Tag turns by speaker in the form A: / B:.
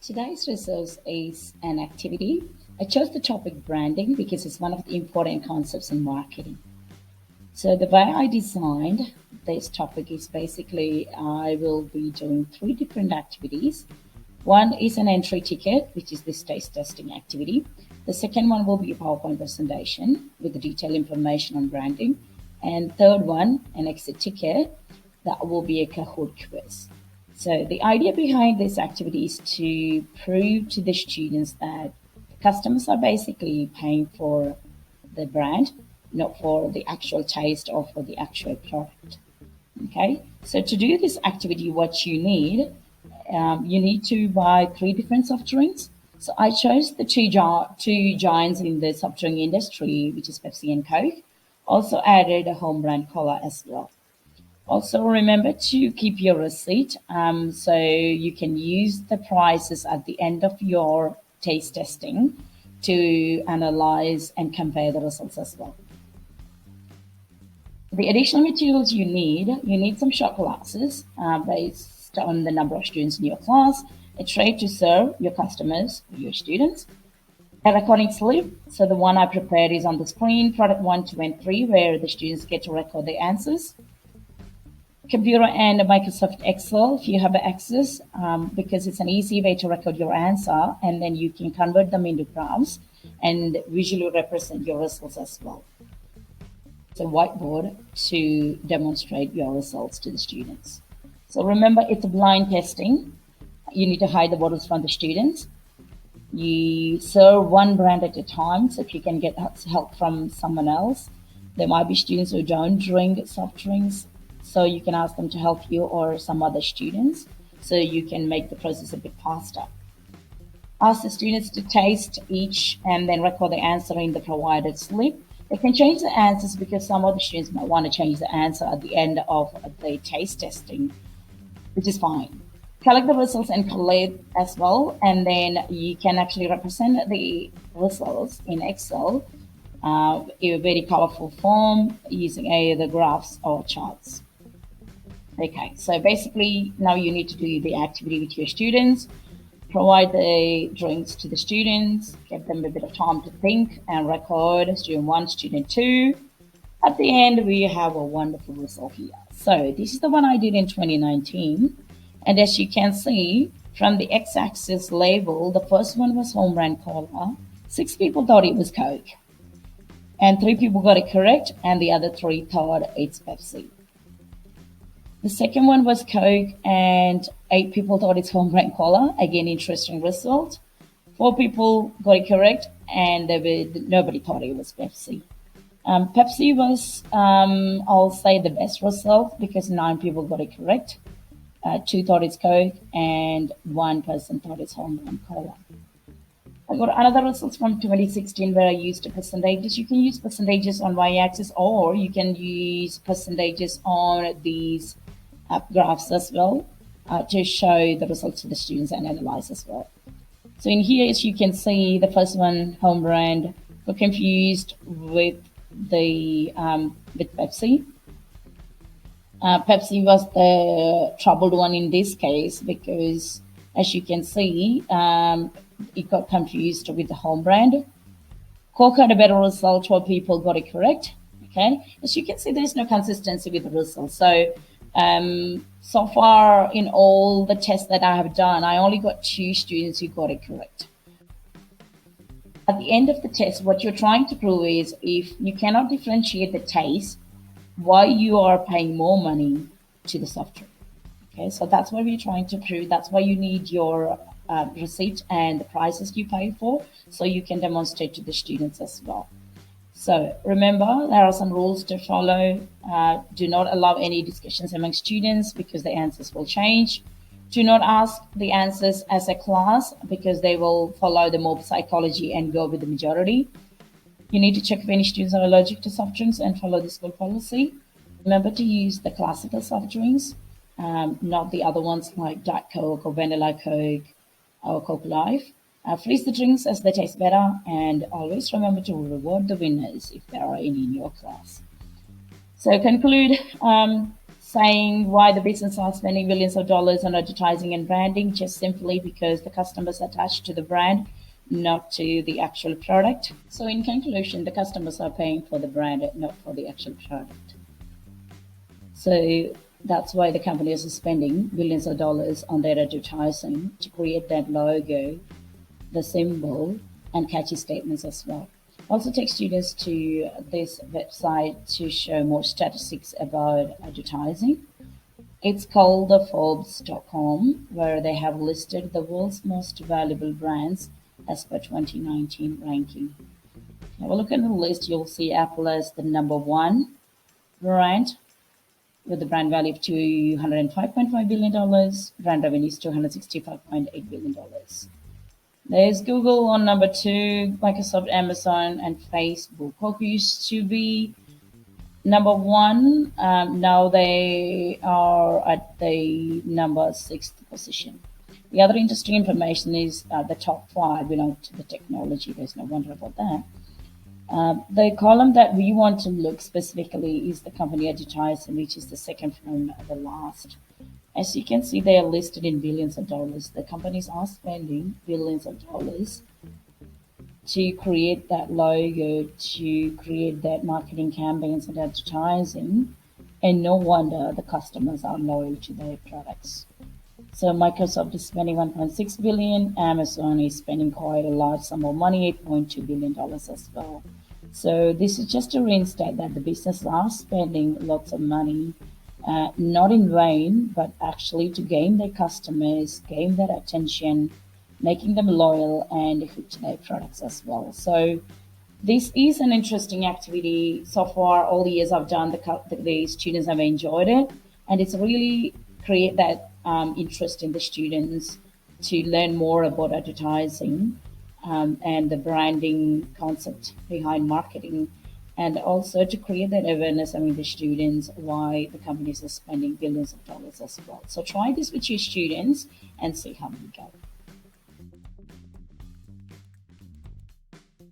A: Today's resource is an activity. I chose the topic branding because it's one of the important concepts in marketing. So the way I designed this topic is basically I will be doing three different activities. One is an entry ticket, which is this taste testing activity. The second one will be a PowerPoint presentation with the detailed information on branding. And third one, an exit ticket, that will be a Kahoot quiz. So the idea behind this activity is to prove to the students that customers are basically paying for the brand, not for the actual taste or for the actual product. Okay, so to do this activity, what you need to buy three different soft drinks. So I chose the two giants in the soft drink industry, which is Pepsi and Coke. Also added a home brand cola as well. Also remember to keep your receipt so you can use the prices at the end of your taste testing to analyze and compare the results as well. The additional materials you need some shot glasses based on the number of students in your class, a tray to serve your customers, your students, a recording slip. So the one I prepared is on the screen, product 1, 2, and 3, where the students get to record their answers. Computer and Microsoft Excel if you have access, because it's an easy way to record your answer and then you can convert them into graphs and visually represent your results as well. It's a whiteboard to demonstrate your results to the students. So remember, it's a blind testing. You need to hide the bottles from the students. You serve one brand at a time, so if you can get help from someone else. There might be students who don't drink soft drinks, so you can ask them to help you or some other students, so you can make the process a bit faster. Ask the students to taste each and then record the answer in the provided slip. They can change the answers because some of the students might want to change the answer at the end of the taste testing, which is fine. Collect the results and collate as well, and then you can actually represent the results in Excel in a very powerful form using either graphs or charts. Okay, so basically now you need to do the activity with your students, provide the drinks to the students, give them a bit of time to think and record student 1, student 2. At the end, we have a wonderful result here. So this is the one I did in 2019. And as you can see from the x-axis label, the first one was home brand cola. 6 people thought it was Coke. And 3 people got it correct, and the other 3 thought it's Pepsi. The second one was Coke, and 8 people thought it's home brand cola. Again, interesting result. 4 people got it correct, and nobody thought it was Pepsi. Pepsi was, I'll say, the best result because 9 people got it correct. 2 thought it's Coke, and 1 person thought it's home brand cola. I got another results from 2016 where I used percentages. You can use percentages on y-axis, or you can use percentages on these graphs as well to show the results to the students and analyze as well. So in here, as you can see, the first one, home brand, got confused with the with Pepsi. Pepsi was the troubled one in this case because, as you can see, it got confused with the home brand. Coke had a better result, 12 people got it correct. Okay, as you can see, there's no consistency with the results. So, so far in all the tests that I have done, I only got 2 students who got it correct. At the end of the test, what you're trying to prove is if you cannot differentiate the taste, why you are paying more money to the soft drink. Okay, so that's what we're trying to prove. That's why you need your receipt and the prices you pay for, so you can demonstrate to the students as well. So remember, there are some rules to follow. Do not allow any discussions among students because the answers will change. Do not ask the answers as a class because they will follow the mob psychology and go with the majority. You need to check if any students are allergic to soft drinks and follow the school policy. Remember to use the classical soft drinks, not the other ones like Diet Coke or Vanilla Coke or Coke Life. Freeze the drinks as they taste better, and always remember to reward the winners if there are any in your class. So conclude, saying why the business are spending billions of dollars on advertising and branding, just simply because the customers attached to the brand, not to the actual product. So in conclusion, the customers are paying for the brand, not for the actual product. So that's why the companies are spending billions of dollars on their advertising to create that logo, the symbol, and catchy statements as well. Also take students to this website to show more statistics about advertising. It's called the Forbes.com, where they have listed the world's most valuable brands as per 2019 ranking. Have a look at the list, you'll see Apple as the number one brand with the brand value of $205.5 billion, brand revenue is $265.8 billion. There's Google on number two, Microsoft, Amazon, and Facebook. Who used to be number one. Now they are at the number sixth position. The other interesting information is the top five belong to the technology. There's no wonder about that. The column that we want to look specifically is the company advertising, which is the second from the last. As you can see, they are listed in billions of dollars. The companies are spending billions of dollars to create that logo, to create that marketing campaigns and advertising, and no wonder the customers are loyal to their products. So Microsoft is spending 1.6 billion, Amazon is spending quite a large sum of money, $8.2 billion as well. So this is just to reinstate that the businesses are spending lots of money, not in vain, but actually to gain their customers, gain their attention, making them loyal and hooked to their products as well. So this is an interesting activity. So far, all the years I've done, the students have enjoyed it, and it's really create that interest in the students to learn more about advertising and the branding concept behind marketing, and also to create that awareness among the students why the companies are spending billions of dollars as well. So try this with your students and see how you go.